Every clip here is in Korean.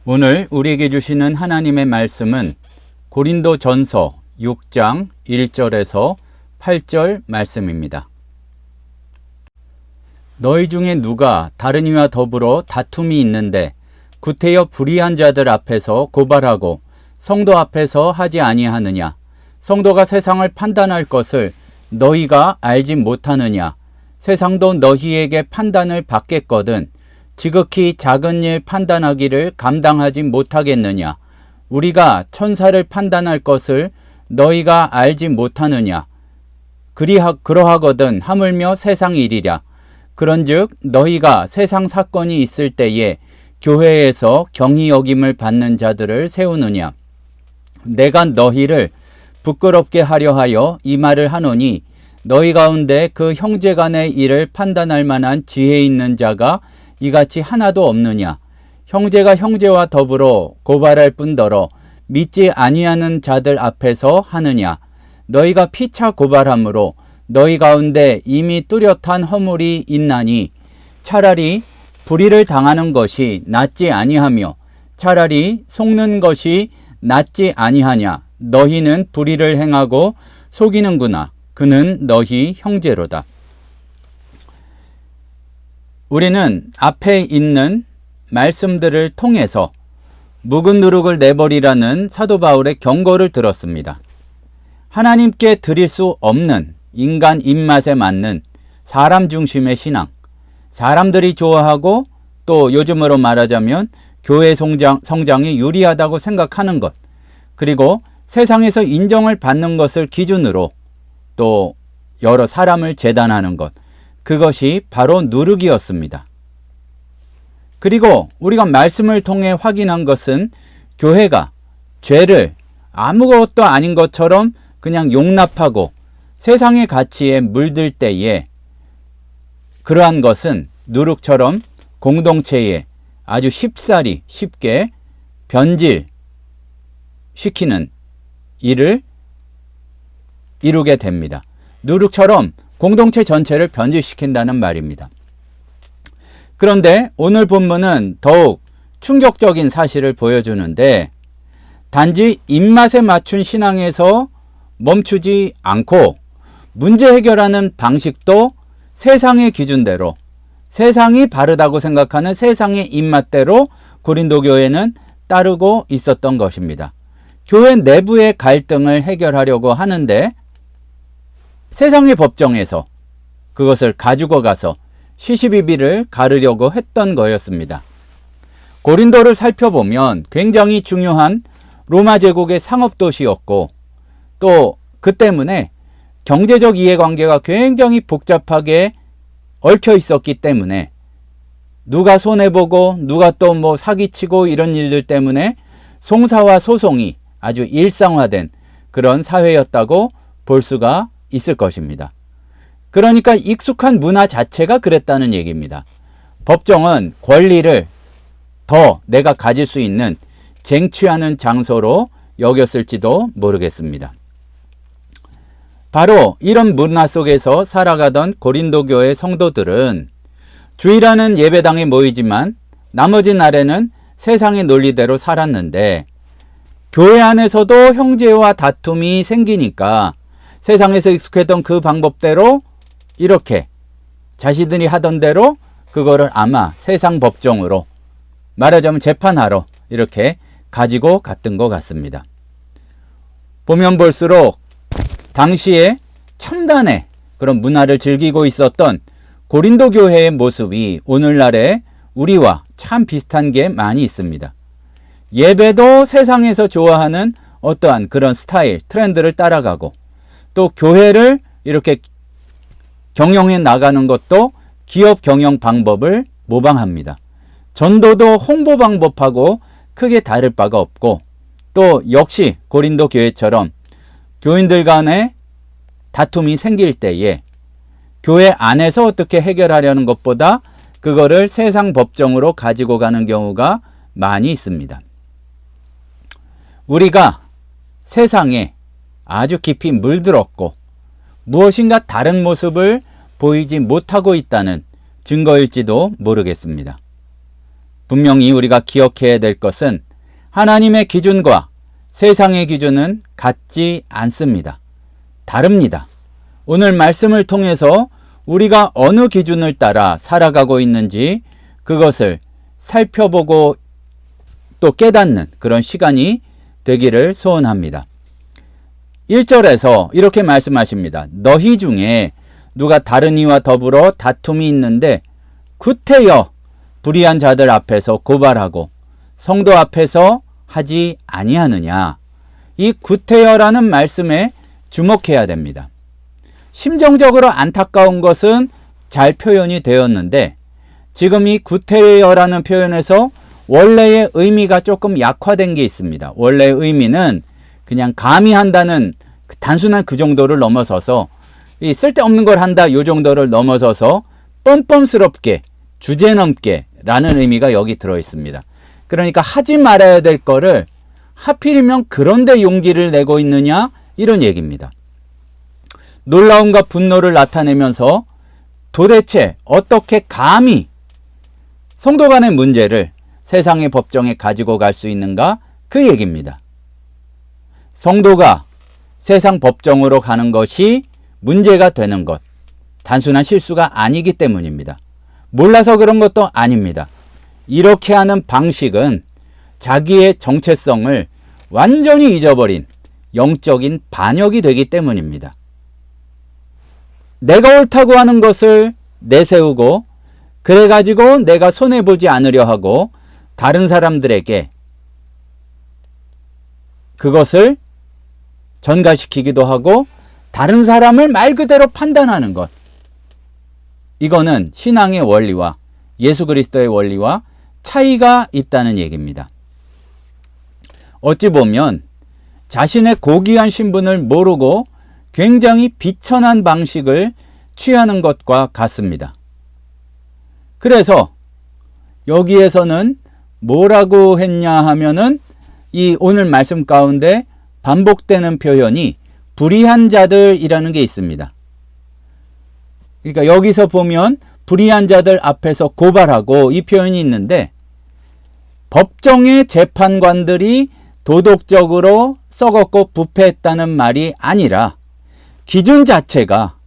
오늘 우리에게 주시는 하나님의 말씀은 고린도전서 6장 1절에서 8절 말씀입니다. 너희 중에 누가 다른 이와 더불어 다툼이 있는데 구태여 불의한 자들 앞에서 고발하고 성도 앞에서 하지 아니하느냐? 성도가 세상을 판단할 것을 너희가 알지 못하느냐? 세상도 너희에게 판단을 받겠거든 지극히 작은 일 판단하기를 감당하지 못하겠느냐? 우리가 천사를 판단할 것을 너희가 알지 못하느냐? 그러하거든 하물며 세상 일이랴. 그런즉 너희가 세상 사건이 있을 때에 교회에서 경히 여김을 받는 자들을 세우느냐? 내가 너희를 부끄럽게 하려 하여 이 말을 하노니 너희 가운데 그 형제 간의 일을 판단할 만한 지혜 있는 자가 이같이 하나도 없느냐? 형제가 형제와 더불어 고발할 뿐더러 믿지 아니하는 자들 앞에서 하느냐? 너희가 피차 고발함으로 너희 가운데 이미 뚜렷한 허물이 있나니 차라리 불의를 당하는 것이 낫지 아니하며 차라리 속는 것이 낫지 아니하냐? 너희는 불의를 행하고 속이는구나. 그는 너희 형제로다. 우리는 앞에 있는 말씀들을 통해서 묵은 누룩을 내버리라는 사도 바울의 경고를 들었습니다. 하나님께 드릴 수 없는 인간 입맛에 맞는 사람 중심의 신앙, 사람들이 좋아하고 또 요즘으로 말하자면 교회 성장이 유리하다고 생각하는 것, 그리고 세상에서 인정을 받는 것을 기준으로 또 여러 사람을 재단하는 것, 그것이 바로 누룩이었습니다. 그리고 우리가 말씀을 통해 확인한 것은 교회가 죄를 아무것도 아닌 것처럼 그냥 용납하고 세상의 가치에 물들 때에 그러한 것은 누룩처럼 공동체에 아주 쉽게 변질시키는 일을 이루게 됩니다. 누룩처럼 공동체 전체를 변질시킨다는 말입니다. 그런데 오늘 본문은 더욱 충격적인 사실을 보여주는데 단지 입맛에 맞춘 신앙에서 멈추지 않고 문제 해결하는 방식도 세상의 기준대로 세상이 바르다고 생각하는 세상의 입맛대로 고린도 교회는 따르고 있었던 것입니다. 교회 내부의 갈등을 해결하려고 하는데 세상의 법정에서 그것을 가지고 가서 시시비비를 가르려고 했던 거였습니다. 고린도를 살펴보면 굉장히 중요한 로마 제국의 상업도시였고 또 그 때문에 경제적 이해관계가 굉장히 복잡하게 얽혀 있었기 때문에 누가 손해보고 누가 또 뭐 사기치고 이런 일들 때문에 송사와 소송이 아주 일상화된 그런 사회였다고 볼 수가 있을 것입니다. 그러니까 익숙한 문화 자체가 그랬다는 얘기입니다. 법정은 권리를 더 내가 가질 수 있는 쟁취하는 장소로 여겼을지도 모르겠습니다. 바로 이런 문화 속에서 살아가던 고린도 교회 성도들은 주일하는 예배당에 모이지만 나머지 날에는 세상의 논리대로 살았는데 교회 안에서도 형제와 다툼이 생기니까 세상에서 익숙했던 그 방법대로 이렇게 자신들이 하던 대로 그거를 아마 세상 법정으로 말하자면 재판하러 이렇게 가지고 갔던 것 같습니다. 보면 볼수록 당시에 첨단의 그런 문화를 즐기고 있었던 고린도 교회의 모습이 오늘날의 우리와 참 비슷한 게 많이 있습니다. 예배도 세상에서 좋아하는 어떠한 그런 스타일, 트렌드를 따라가고 또 교회를 이렇게 경영해 나가는 것도 기업 경영 방법을 모방합니다. 전도도 홍보 방법하고 크게 다를 바가 없고 또 역시 고린도 교회처럼 교인들 간에 다툼이 생길 때에 교회 안에서 어떻게 해결하려는 것보다 그거를 세상 법정으로 가지고 가는 경우가 많이 있습니다. 우리가 세상에 아주 깊이 물들었고 무엇인가 다른 모습을 보이지 못하고 있다는 증거일지도 모르겠습니다. 분명히 우리가 기억해야 될 것은 하나님의 기준과 세상의 기준은 같지 않습니다. 다릅니다. 오늘 말씀을 통해서 우리가 어느 기준을 따라 살아가고 있는지 그것을 살펴보고 또 깨닫는 그런 시간이 되기를 소원합니다. 1절에서 이렇게 말씀하십니다. 너희 중에 누가 다른 이와 더불어 다툼이 있는데 구태여 불의한 자들 앞에서 고발하고 성도 앞에서 하지 아니하느냐. 이 구태여라는 말씀에 주목해야 됩니다. 심정적으로 안타까운 것은 잘 표현이 되었는데 지금 이 구태여라는 표현에서 원래의 의미가 조금 약화된 게 있습니다. 원래의 의미는 그냥 감히 한다는 단순한 그 정도를 넘어서서 이 쓸데없는 걸 한다 이 정도를 넘어서서 뻔뻔스럽게 주제넘게 라는 의미가 여기 들어있습니다. 그러니까 하지 말아야 될 거를 하필이면 그런데 용기를 내고 있느냐 이런 얘기입니다. 놀라움과 분노를 나타내면서 도대체 어떻게 감히 성도 간의 문제를 세상의 법정에 가지고 갈 수 있는가 그 얘기입니다. 성도가 세상 법정으로 가는 것이 문제가 되는 것, 단순한 실수가 아니기 때문입니다. 몰라서 그런 것도 아닙니다. 이렇게 하는 방식은 자기의 정체성을 완전히 잊어버린 영적인 반역이 되기 때문입니다. 내가 옳다고 하는 것을 내세우고 그래가지고 내가 손해보지 않으려 하고 다른 사람들에게 그것을 전가시키기도 하고 다른 사람을 말 그대로 판단하는 것. 이거는 신앙의 원리와 예수 그리스도의 원리와 차이가 있다는 얘기입니다. 어찌 보면 자신의 고귀한 신분을 모르고 굉장히 비천한 방식을 취하는 것과 같습니다. 그래서 여기에서는 뭐라고 했냐 하면은 이 오늘 말씀 가운데 반복되는 표현이 불의한 자들이라는 게 있습니다. 그러니까 여기서 보면 불의한 자들 앞에서 고발하고 이 표현이 있는데 법정의 재판관들이 도덕적으로 썩었고 부패했다는 말이 아니라 기준 자체가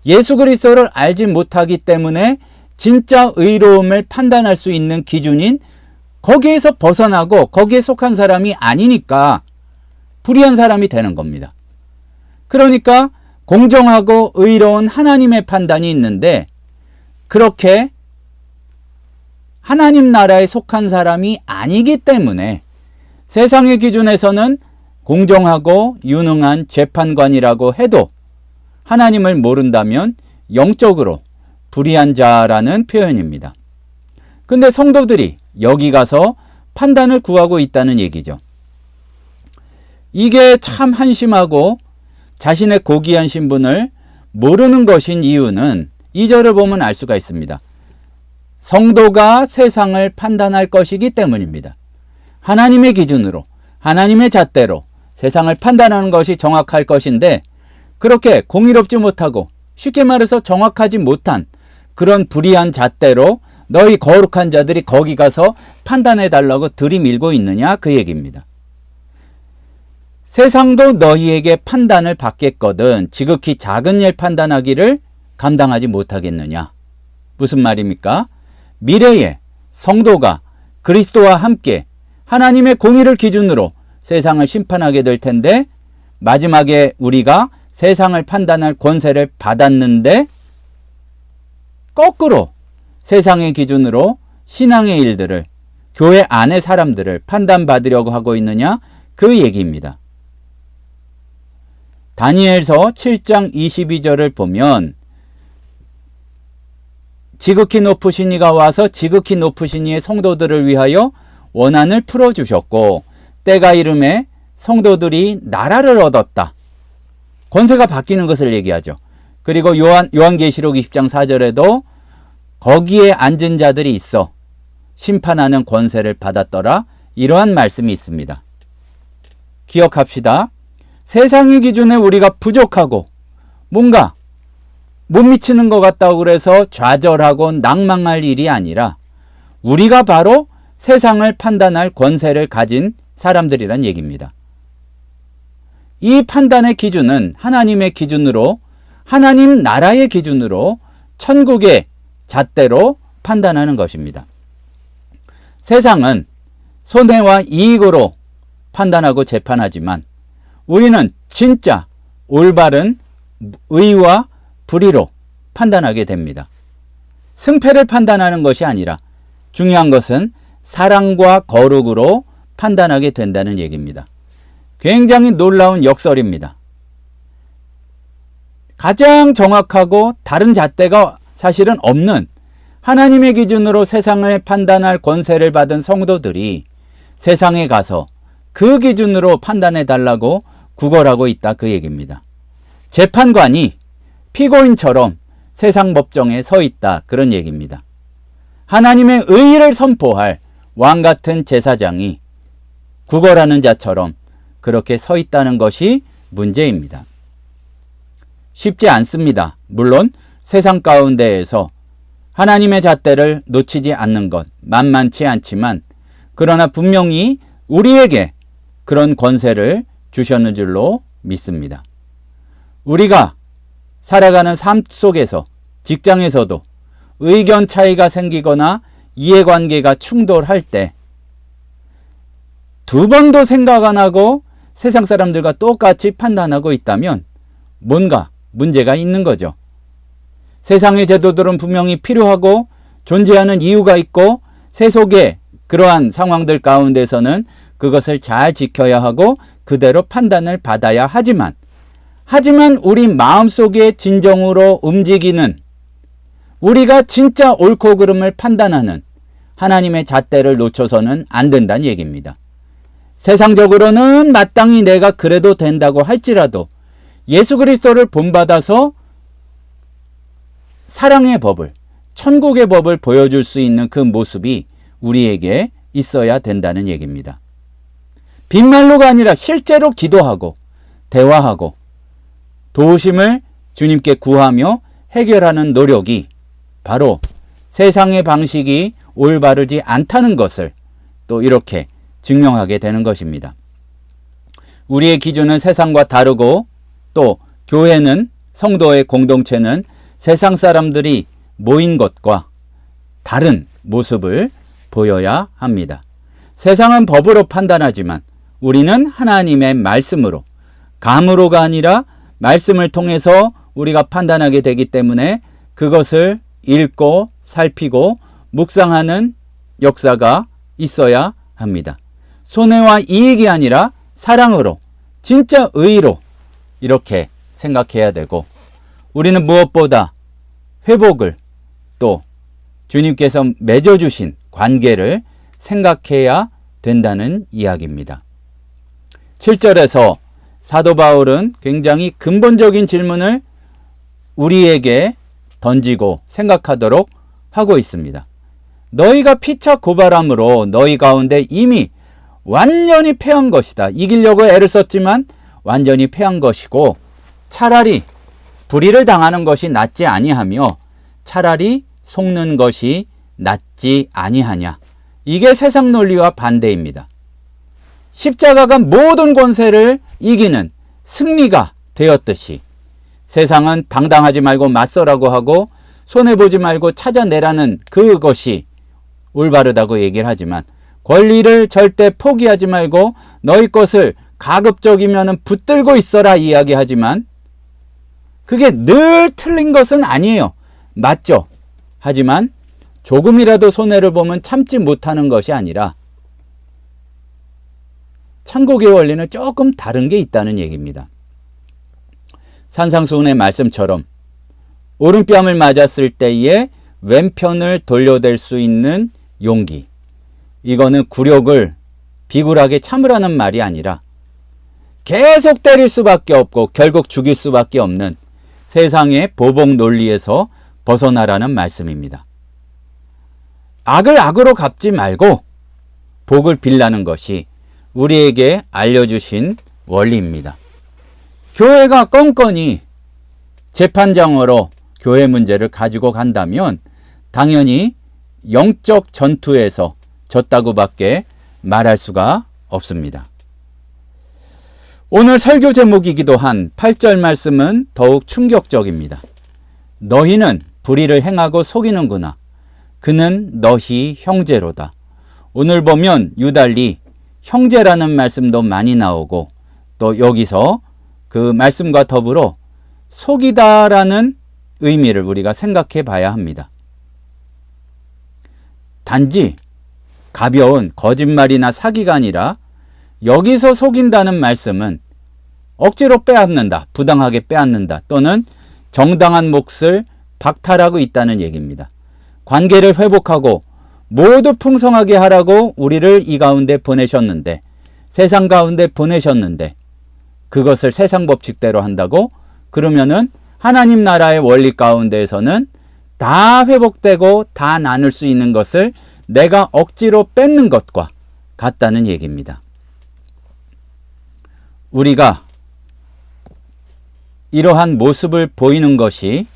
예수 그리스도를 알지 못하기 때문에 진짜 의로움을 판단할 수 있는 기준인 거기에서 벗어나고 거기에 속한 사람이 아니니까 불의한 사람이 되는 겁니다. 그러니까 공정하고 의로운 하나님의 판단이 있는데 그렇게 하나님 나라에 속한 사람이 아니기 때문에 세상의 기준에서는 공정하고 유능한 재판관이라고 해도 하나님을 모른다면 영적으로 불의한 자라는 표현입니다. 근데 성도들이 여기 가서 판단을 구하고 있다는 얘기죠. 이게 참 한심하고 자신의 고귀한 신분을 모르는 것인 이유는 2절을 보면 알 수가 있습니다. 성도가 세상을 판단할 것이기 때문입니다. 하나님의 기준으로, 하나님의 잣대로 세상을 판단하는 것이 정확할 것인데 그렇게 공의롭지 못하고 쉽게 말해서 정확하지 못한 그런 불의한 잣대로 너희 거룩한 자들이 거기 가서 판단해달라고 들이밀고 있느냐 그 얘기입니다. 세상도 너희에게 판단을 받겠거든 지극히 작은 일 판단하기를 감당하지 못하겠느냐. 무슨 말입니까? 미래에 성도가 그리스도와 함께 하나님의 공의를 기준으로 세상을 심판하게 될 텐데 마지막에 우리가 세상을 판단할 권세를 받았는데 거꾸로 세상의 기준으로 신앙의 일들을 교회 안의 사람들을 판단받으려고 하고 있느냐 그 얘기입니다. 다니엘서 7장 22절을 보면 지극히 높으신 이가 와서 지극히 높으신 이의 성도들을 위하여 원한을 풀어주셨고 때가 이름에 성도들이 나라를 얻었다. 권세가 바뀌는 것을 얘기하죠. 그리고 요한계시록 20장 4절에도 거기에 앉은 자들이 있어 심판하는 권세를 받았더라. 이러한 말씀이 있습니다. 기억합시다. 세상의 기준에 우리가 부족하고 뭔가 못 미치는 것 같다고 그래서 좌절하고 낭망할 일이 아니라 우리가 바로 세상을 판단할 권세를 가진 사람들이란 얘기입니다. 이 판단의 기준은 하나님의 기준으로, 하나님 나라의 기준으로, 천국의 잣대로 판단하는 것입니다. 세상은 손해와 이익으로 판단하고 재판하지만 우리는 진짜 올바른 의와 불의로 판단하게 됩니다. 승패를 판단하는 것이 아니라 중요한 것은 사랑과 거룩으로 판단하게 된다는 얘기입니다. 굉장히 놀라운 역설입니다. 가장 정확하고 다른 잣대가 사실은 없는 하나님의 기준으로 세상을 판단할 권세를 받은 성도들이 세상에 가서 그 기준으로 판단해 달라고 구걸하고 있다, 그 얘기입니다. 재판관이 피고인처럼 세상 법정에 서 있다, 그런 얘기입니다. 하나님의 의를 선포할 왕 같은 제사장이 구걸하는 자처럼 그렇게 서 있다는 것이 문제입니다. 쉽지 않습니다. 물론 세상 가운데에서 하나님의 잣대를 놓치지 않는 것 만만치 않지만, 그러나 분명히 우리에게 그런 권세를 주셨는 줄로 믿습니다. 우리가 살아가는 삶 속에서, 직장에서도 의견 차이가 생기거나 이해관계가 충돌할 때 두 번도 생각 안 하고 세상 사람들과 똑같이 판단하고 있다면 뭔가 문제가 있는 거죠. 세상의 제도들은 분명히 필요하고 존재하는 이유가 있고 세속의 그러한 상황들 가운데서는 그것을 잘 지켜야 하고 그대로 판단을 받아야 하지만 우리 마음속에 진정으로 움직이는, 우리가 진짜 옳고 그름을 판단하는 하나님의 잣대를 놓쳐서는 안 된다는 얘기입니다. 세상적으로는 마땅히 내가 그래도 된다고 할지라도 예수 그리스도를 본받아서 사랑의 법을, 천국의 법을 보여줄 수 있는 그 모습이 우리에게 있어야 된다는 얘기입니다. 빈말로가 아니라 실제로 기도하고 대화하고 도우심을 주님께 구하며 해결하는 노력이 바로 세상의 방식이 올바르지 않다는 것을 또 이렇게 증명하게 되는 것입니다. 우리의 기준은 세상과 다르고 또 교회는, 성도의 공동체는 세상 사람들이 모인 것과 다른 모습을 보여야 합니다. 세상은 법으로 판단하지만 우리는 하나님의 말씀으로, 감으로가 아니라 말씀을 통해서 우리가 판단하게 되기 때문에 그것을 읽고 살피고 묵상하는 역사가 있어야 합니다. 손해와 이익이 아니라 사랑으로, 진짜 의로 이렇게 생각해야 되고, 우리는 무엇보다 회복을, 또 주님께서 맺어주신 관계를 생각해야 된다는 이야기입니다. 7절에서 사도 바울은 굉장히 근본적인 질문을 우리에게 던지고 생각하도록 하고 있습니다. 너희가 피차 고발함으로 너희 가운데 이미 완전히 패한 것이다. 이기려고 애를 썼지만 완전히 패한 것이고, 차라리 불의를 당하는 것이 낫지 아니하며 차라리 속는 것이 낫지 아니하냐. 이게 세상 논리와 반대입니다. 십자가가 모든 권세를 이기는 승리가 되었듯이 세상은 당당하지 말고 맞서라고 하고 손해보지 말고 찾아내라는 그것이 올바르다고 얘기를 하지만, 권리를 절대 포기하지 말고 너희 것을 가급적이면 붙들고 있어라 이야기하지만 그게 늘 틀린 것은 아니에요. 맞죠? 하지만 조금이라도 손해를 보면 참지 못하는 것이 아니라 천국의 원리는 조금 다른 게 있다는 얘기입니다. 산상수훈의 말씀처럼 오른뺨을 맞았을 때에 왼편을 돌려댈 수 있는 용기, 이거는 굴욕을 비굴하게 참으라는 말이 아니라 계속 때릴 수밖에 없고 결국 죽일 수밖에 없는 세상의 보복 논리에서 벗어나라는 말씀입니다. 악을 악으로 갚지 말고 복을 빌라는 것이 우리에게 알려주신 원리입니다. 교회가 껌껌이 재판장으로 교회 문제를 가지고 간다면 당연히 영적 전투에서 졌다고밖에 말할 수가 없습니다. 오늘 설교 제목이기도 한 8절 말씀은 더욱 충격적입니다. 너희는 불의를 행하고 속이는구나. 그는 너희 형제로다. 오늘 보면 유달리 형제라는 말씀도 많이 나오고 또 여기서 그 말씀과 더불어 속이다라는 의미를 우리가 생각해 봐야 합니다. 단지 가벼운 거짓말이나 사기가 아니라 여기서 속인다는 말씀은 억지로 빼앗는다, 부당하게 빼앗는다 또는 정당한 몫을 박탈하고 있다는 얘기입니다. 관계를 회복하고 모두 풍성하게 하라고 우리를 이 가운데 보내셨는데, 세상 가운데 보내셨는데 그것을 세상 법칙대로 한다고? 그러면은 하나님 나라의 원리 가운데에서는 다 회복되고 다 나눌 수 있는 것을 내가 억지로 뺏는 것과 같다는 얘기입니다. 우리가 이러한 모습을 보이는 것이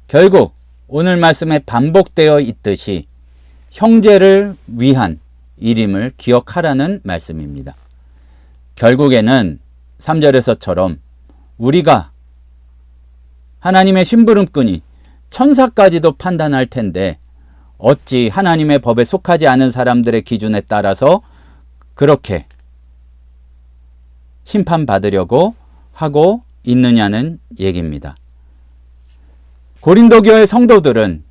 결국 오늘 말씀에 반복되어 있듯이 형제를 위한 일임을 기억하라는 말씀입니다. 결국에는 3절에서처럼 우리가 하나님의 심부름꾼이 천사까지도 판단할 텐데 어찌 하나님의 법에 속하지 않은 사람들의 기준에 따라서 그렇게 심판받으려고 하고 있느냐는 얘기입니다. 고린도 교회 성도들은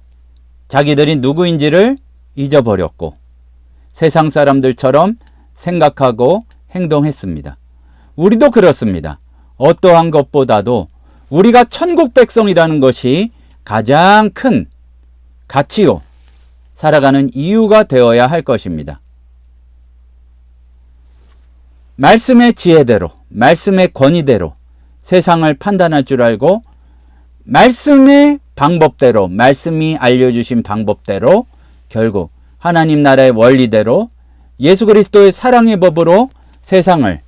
자기들이 누구인지를 잊어버렸고 세상 사람들처럼 생각하고 행동했습니다. 우리도 그렇습니다. 어떠한 것보다도 우리가 천국 백성이라는 것이 가장 큰 가치요, 살아가는 이유가 되어야 할 것입니다. 말씀의 지혜대로, 말씀의 권위대로 세상을 판단할 줄 알고 말씀의 방법대로, 말씀이 알려주신 방법대로 결국 하나님 나라의 원리대로 예수 그리스도의 사랑의 법으로 세상을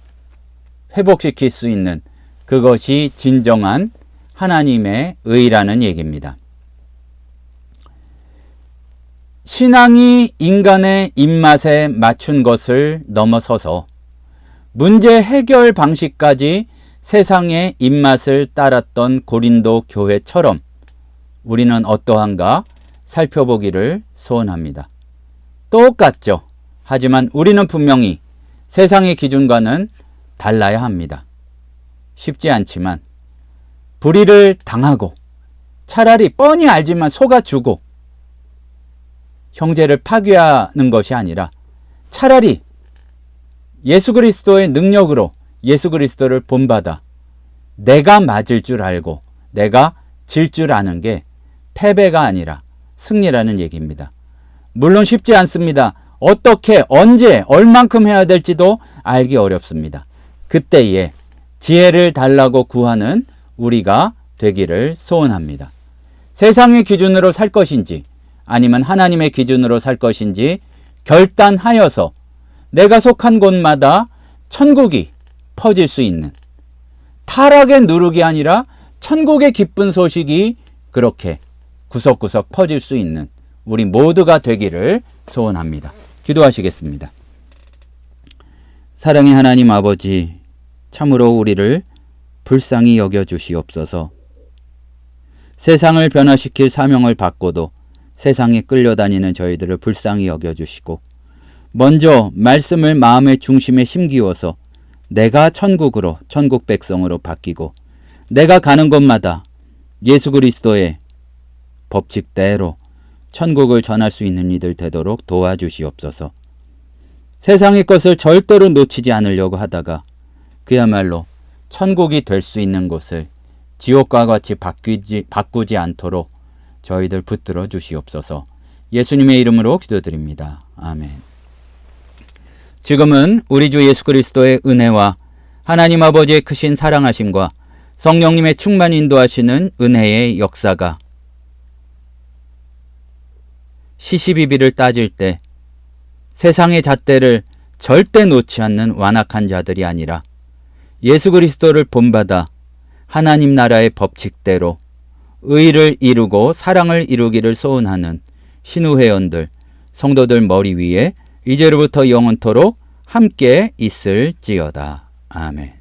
회복시킬 수 있는 그것이 진정한 하나님의 의라는 얘기입니다. 신앙이 인간의 입맛에 맞춘 것을 넘어서서 문제 해결 방식까지 세상의 입맛을 따랐던 고린도 교회처럼 우리는 어떠한가 살펴보기를 소원합니다. 똑같죠. 하지만 우리는 분명히 세상의 기준과는 달라야 합니다. 쉽지 않지만 불의를 당하고 차라리 뻔히 알지만 속아주고 형제를 파괴하는 것이 아니라 차라리 예수 그리스도의 능력으로 예수 그리스도를 본받아 내가 맞을 줄 알고 내가 질 줄 아는 게 패배가 아니라 승리라는 얘기입니다. 물론 쉽지 않습니다. 어떻게, 언제, 얼만큼 해야 될지도 알기 어렵습니다. 그때에 지혜를 달라고 구하는 우리가 되기를 소원합니다. 세상의 기준으로 살 것인지 아니면 하나님의 기준으로 살 것인지 결단하여서 내가 속한 곳마다 천국이 퍼질 수 있는, 타락의 누룩이 아니라 천국의 기쁜 소식이 그렇게 구석구석 퍼질 수 있는 우리 모두가 되기를 소원합니다. 기도하시겠습니다. 사랑의 하나님 아버지, 참으로 우리를 불쌍히 여겨주시옵소서. 세상을 변화시킬 사명을 받고도 세상에 끌려다니는 저희들을 불쌍히 여겨주시고 먼저 말씀을 마음의 중심에 심기워서 내가 천국으로, 천국 백성으로 바뀌고 내가 가는 곳마다 예수 그리스도의 법칙대로 천국을 전할 수 있는 이들 되도록 도와주시옵소서. 세상의 것을 절대로 놓치지 않으려고 하다가 그야말로 천국이 될 수 있는 곳을 지옥과 같이 바꾸지 않도록 저희들 붙들어 주시옵소서. 예수님의 이름으로 기도드립니다. 아멘. 지금은 우리 주 예수 그리스도의 은혜와 하나님 아버지의 크신 사랑하심과 성령님의 충만 인도하시는 은혜의 역사가 시시비비를 따질 때 세상의 잣대를 절대 놓지 않는 완악한 자들이 아니라 예수 그리스도를 본받아 하나님 나라의 법칙대로 의를 이루고 사랑을 이루기를 소원하는 신우회원들, 성도들 머리 위에 이제로부터 영원토록 함께 있을지어다. 아멘.